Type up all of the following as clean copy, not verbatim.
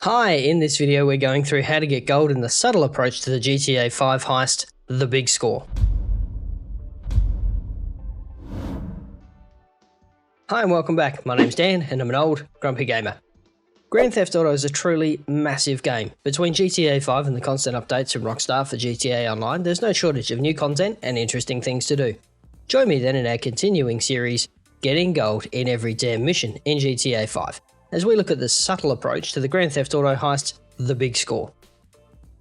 Hi, in this video we're going through how to get gold in the subtle approach to the GTA 5 heist, The Big Score. Hi and welcome back, my name's Dan and I'm an old, grumpy gamer. Grand Theft Auto is a truly massive game. Between GTA 5 and the constant updates from Rockstar for GTA Online, there's no shortage of new content and interesting things to do. Join me then in our continuing series, Getting Gold in Every Damn Mission in GTA 5. As we look at the subtle approach to the Grand Theft Auto heist, The Big Score.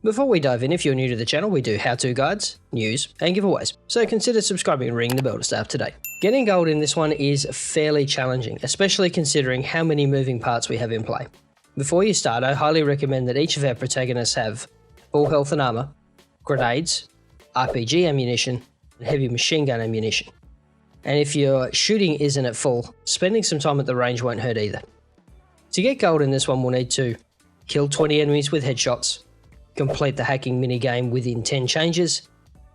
Before we dive in, if you're new to the channel, we do how-to guides, news, and giveaways, so consider subscribing and ringing the bell to stay up to date. Getting gold in this one is fairly challenging, especially considering how many moving parts we have in play. Before you start, I highly recommend that each of our protagonists have full health and armour, grenades, RPG ammunition, and heavy machine gun ammunition. And if your shooting isn't at full, spending some time at the range won't hurt either. To get gold in this one, we'll need to kill 20 enemies with headshots, complete the hacking minigame within 10 changes,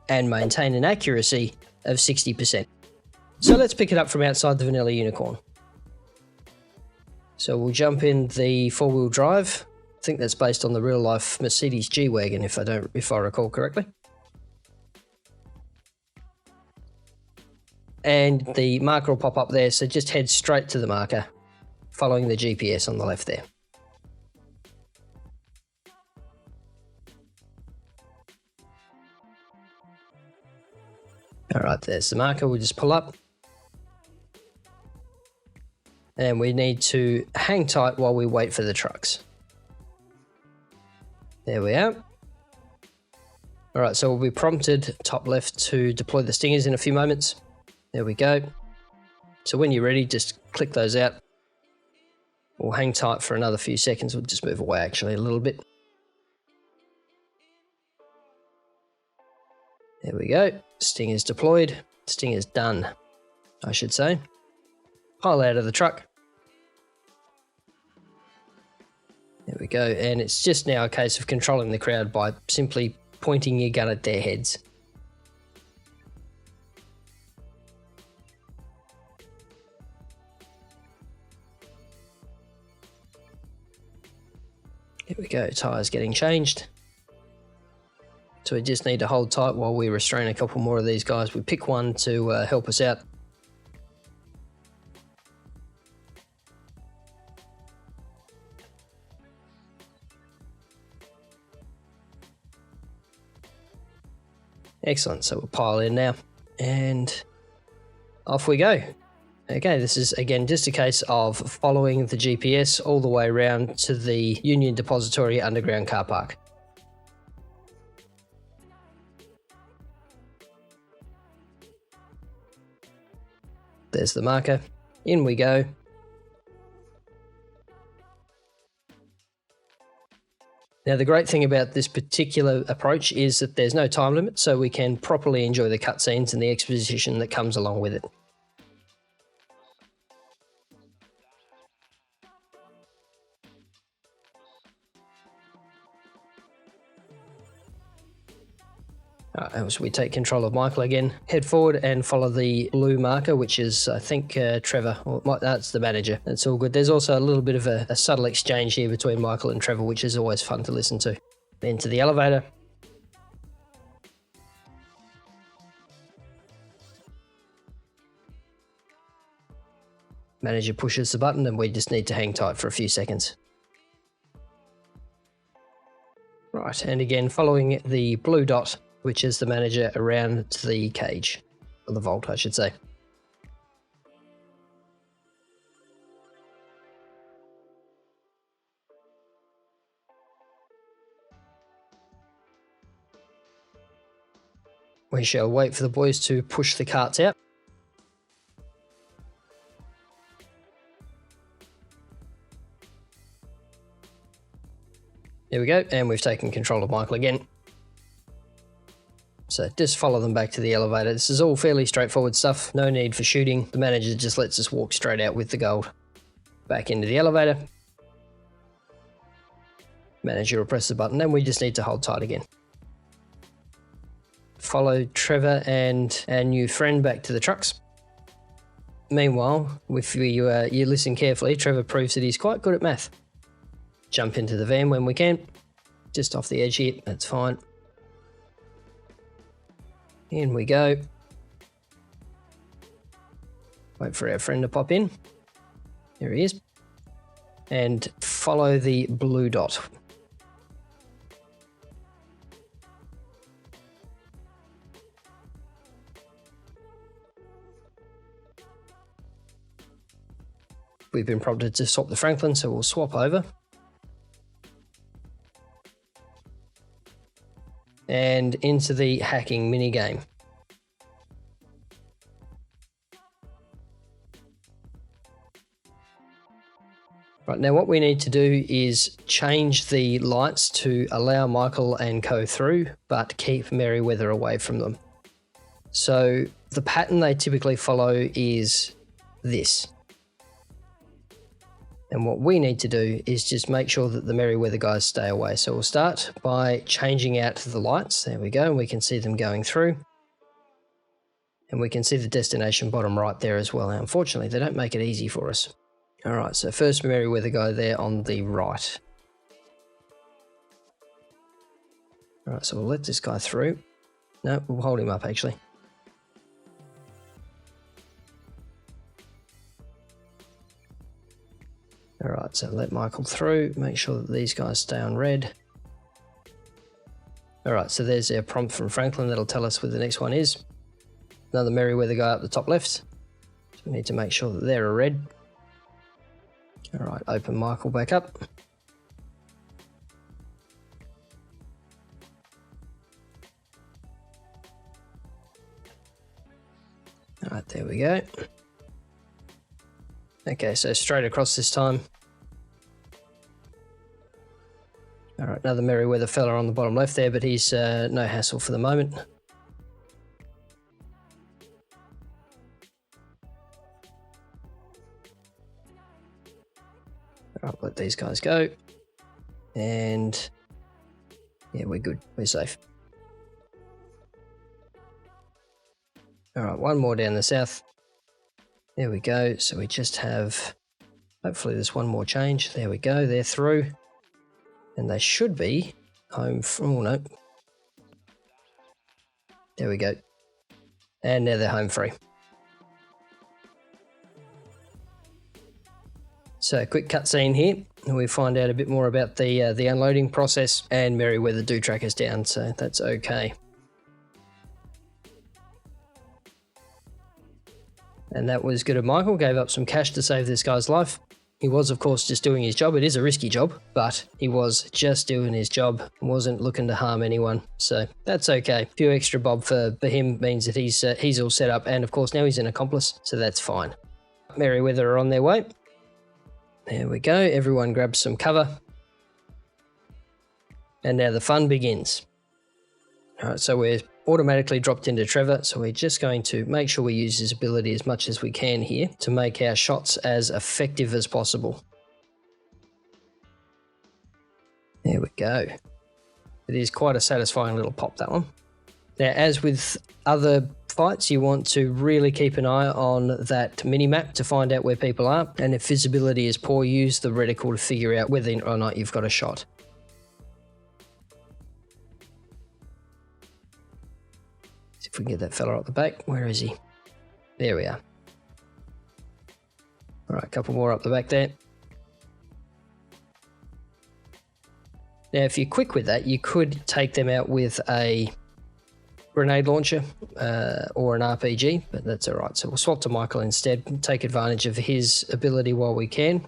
and maintain an accuracy of 60%. So let's pick it up from outside the vanilla unicorn. So we'll jump in the four-wheel drive. I think that's based on the real-life Mercedes G-Wagon, if I recall correctly. And the marker will pop up there, so just head straight to the marker, following the GPS on the left there. Alright, there's the marker, we'll just pull up. And we need to hang tight while we wait for the trucks. There we are. Alright, so we'll be prompted top left to deploy the stingers in a few moments. There we go. So when you're ready, just click those out. We'll hang tight for another few seconds. We'll just move away actually a little bit. There we go. Stinger's deployed. Stinger's done, I should say. Pile out of the truck. There we go. And it's just now a case of controlling the crowd by simply pointing your gun at their heads. Here we go, tyres getting changed. So we just need to hold tight while we restrain a couple more of these guys. We pick one to help us out. Excellent, so we'll pile in now. And off we go. Okay, this is again just a case of following the GPS all the way around to the Union Depository underground car park. There's the marker. In we go. Now the great thing about this particular approach is that there's no time limit, so we can properly enjoy the cutscenes and the exposition that comes along with it. So we take control of Michael again, head forward and follow the blue marker, which is, I think, Trevor. Well, that's the manager. That's all good. There's also a little bit of a subtle exchange here between Michael and Trevor, which is always fun to listen to. Into the elevator. Manager pushes the button and we just need to hang tight for a few seconds. Right, and again, following the blue dot, which is the manager, around the cage, or the vault, I should say. We shall wait for the boys to push the carts out. There we go, and we've taken control of Michael again. So just follow them back to the elevator. This is all fairly straightforward stuff. No need for shooting. The manager just lets us walk straight out with the gold. Back into the elevator. Manager will press the button and we just need to hold tight again. Follow Trevor and our new friend back to the trucks. Meanwhile, if you listen carefully, Trevor proves that he's quite good at math. jump into the van when we can. Just off the edge here, that's fine. In we go. Wait for our friend to pop in. There he is. And follow the blue dot. We've been prompted to swap the Franklin, so we'll swap over. And into the hacking minigame. Right, now what we need to do is change the lights to allow Michael and co through, but keep Merryweather away from them. So the pattern they typically follow is this. And what we need to do is just make sure that the Merryweather guys stay away. So we'll start by changing out the lights. There we go, and we can see them going through. And we can see the destination bottom right there as well. Now, unfortunately, they don't make it easy for us. All right, so first Merryweather guy there on the right. All right, so we'll let this guy through. No, we'll hold him up actually. All right, so let Michael through, make sure that these guys stay on red. All right, so there's our prompt from Franklin that'll tell us where the next one is. Another Merryweather guy up the top left. So we need to make sure that they're a red. All right, open Michael back up. All right, there we go. Okay, so straight across this time. All right, another Merryweather fella on the bottom left there, but he's no hassle for the moment. All right, let these guys go. And yeah, we're good, we're safe. All right, one more down the south. There we go, so we just have, hopefully there's one more change. There we go, they're through. And they should be home from, oh no. There we go. And now they're home free. So quick cutscene here, and we find out a bit more about the unloading process, and Merryweather do track us down, so that's okay. And that was good of Michael, gave up some cash to save this guy's life. He was, of course, just doing his job. It is a risky job, but he was just doing his job, wasn't looking to harm anyone. So that's okay. A few extra bob for him means that he's all set up, and of course now he's an accomplice, so that's fine. Merryweather are on their way. There we go. Everyone grabs some cover. And now the fun begins. All right, so we're automatically dropped into Trevor, so we're just going to make sure we use his ability as much as we can here to make our shots as effective as possible. There we go. It is quite a satisfying little pop, that one. Now, as with other fights, you want to really keep an eye on that mini-map to find out where people are, and if visibility is poor, use the reticle to figure out whether or not you've got a shot. See if we can get that fella up the back. Where is he? There we are. All right, a couple more up the back there. Now, if you're quick with that, you could take them out with a grenade launcher or an RPG, but that's all right. So we'll swap to Michael instead and take advantage of his ability while we can.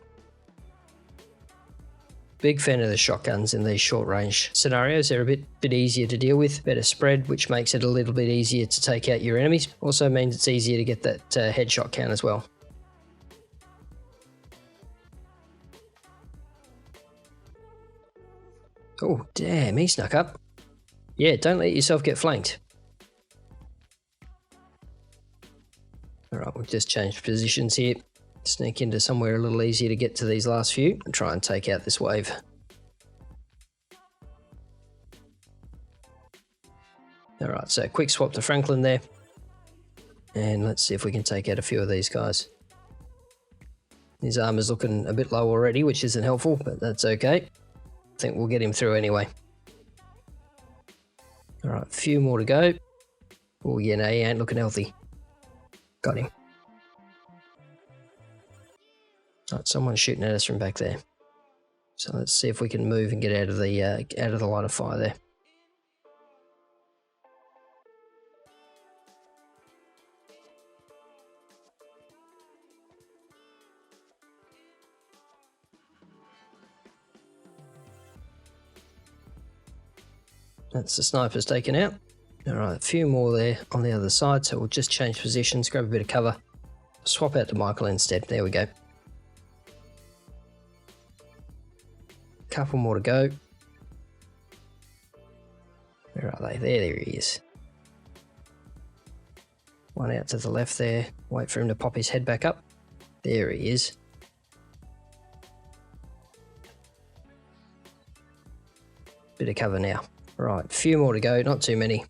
Big fan of the shotguns in these short range scenarios. They're a bit easier to deal with, better spread, which makes it a little bit easier to take out your enemies. Also means it's easier to get that headshot count as well. Oh, damn, he snuck up. Yeah, don't let yourself get flanked. All right, we've just changed positions here. Sneak into somewhere a little easier to get to these last few and try and take out this wave. All right, so quick swap to Franklin there. And let's see if we can take out a few of these guys. His armour's looking a bit low already, which isn't helpful, but that's okay. I think we'll get him through anyway. Alright, a few more to go. Oh yeah, no, he ain't looking healthy. Got him. Alright, someone's shooting at us from back there. So let's see if we can move and get out of the line of fire there. That's the snipers taken out. Alright, a few more there on the other side, so we'll just change positions, grab a bit of cover, swap out to Michael instead. There we go. Couple more to go. Where are they? There he is. One out to the left there. Wait for him to pop his head back up. There he is. Bit of cover now. Right, a few more to go, not too many.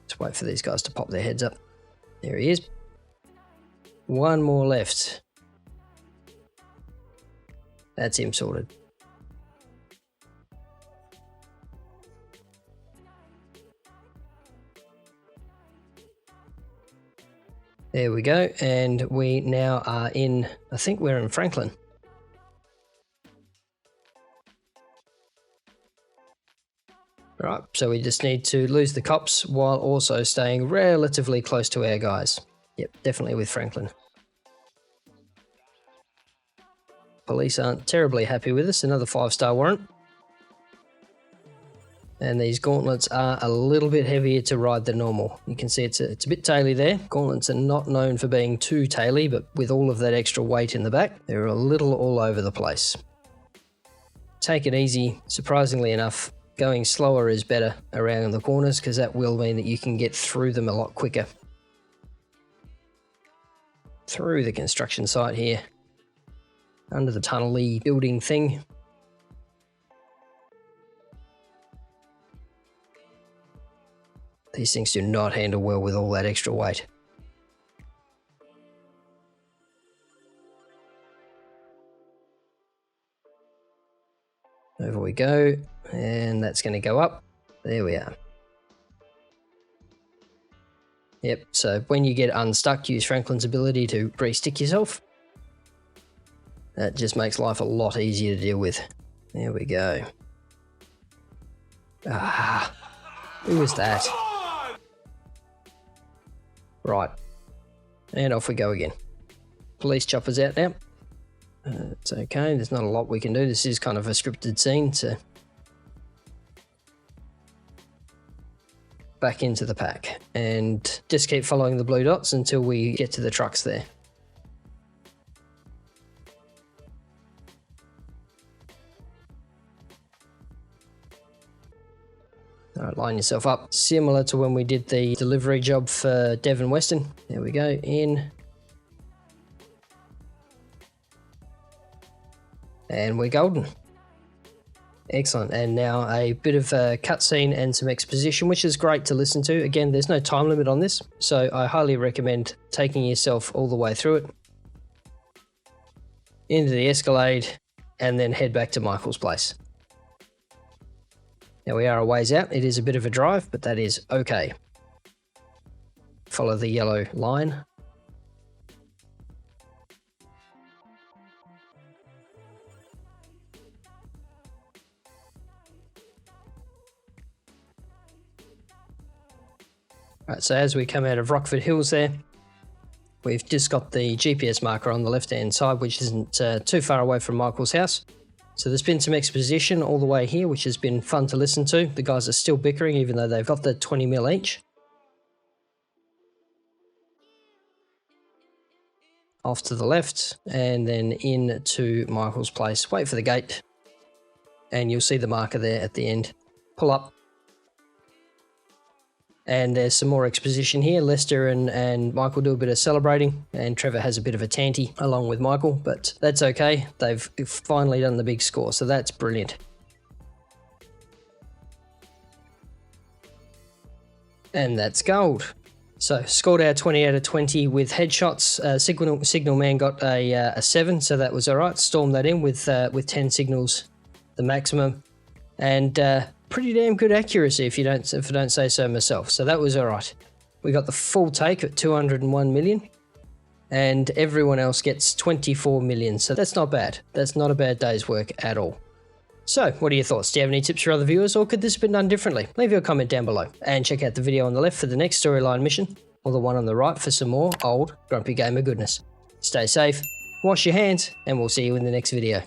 Let's wait for these guys to pop their heads up. There he is. One more left. That's him sorted. There we go, and we now are in, I think we're in Franklin. Right, so we just need to lose the cops while also staying relatively close to our guys. Yep, definitely with Franklin. Police aren't terribly happy with us, another 5-star warrant. And these gauntlets are a little bit heavier to ride than normal. You can see it's a bit taily there. Gauntlets are not known for being too taily, but with all of that extra weight in the back, they're a little all over the place. Take it easy, surprisingly enough. Going slower is better around the corners because that will mean that you can get through them a lot quicker. Through the construction site here. Under the tunnel-y building thing. These things do not handle well with all that extra weight. Over we go, and that's going to go up. There we are. Yep, so when you get unstuck, use Franklin's ability to re-stick yourself. That just makes life a lot easier to deal with. There we go. Ah, who was that? Right, and off we go again. Police chopper's out now. It's okay, there's not a lot we can do. This is kind of a scripted scene, so back into the pack and just keep following the blue dots until we get to the trucks there. Alright, line yourself up, similar to when we did the delivery job for Devon Weston. There we go, in. And we're golden. Excellent, and now a bit of a cutscene and some exposition, which is great to listen to. Again, there's no time limit on this, so I highly recommend taking yourself all the way through it. Into the Escalade, and then head back to Michael's place. Now we are a ways out. It is a bit of a drive, but that is okay. Follow the yellow line. Right, so as we come out of Rockford Hills there, we've just got the GPS marker on the left-hand side, which isn't too far away from Michael's house. So there's been some exposition all the way here, which has been fun to listen to. The guys are still bickering, even though they've got the 20 mil each. Off to the left, and then into Michael's place. Wait for the gate, and you'll see the marker there at the end. Pull up. And there's some more exposition here. Lester and Michael do a bit of celebrating, and Trevor has a bit of a tanty along with Michael, but that's okay. They've finally done the big score, so that's brilliant. And that's gold. So scored our 20 out of 20 with headshots. Signal Man got a 7, so that was all right. Stormed that in with 10 signals, the maximum, and pretty damn good accuracy if I don't say so myself. So that was all right. We got the full take at 201 million, and everyone else gets 24 million. So that's not bad. That's not a bad day's work at all. So, what are your thoughts? Do you have any tips for other viewers, or could this have been done differently? Leave your comment down below, and check out the video on the left for the next storyline mission, or the one on the right for some more old Grumpy Gamer goodness. Stay safe, wash your hands, and we'll see you in the next video.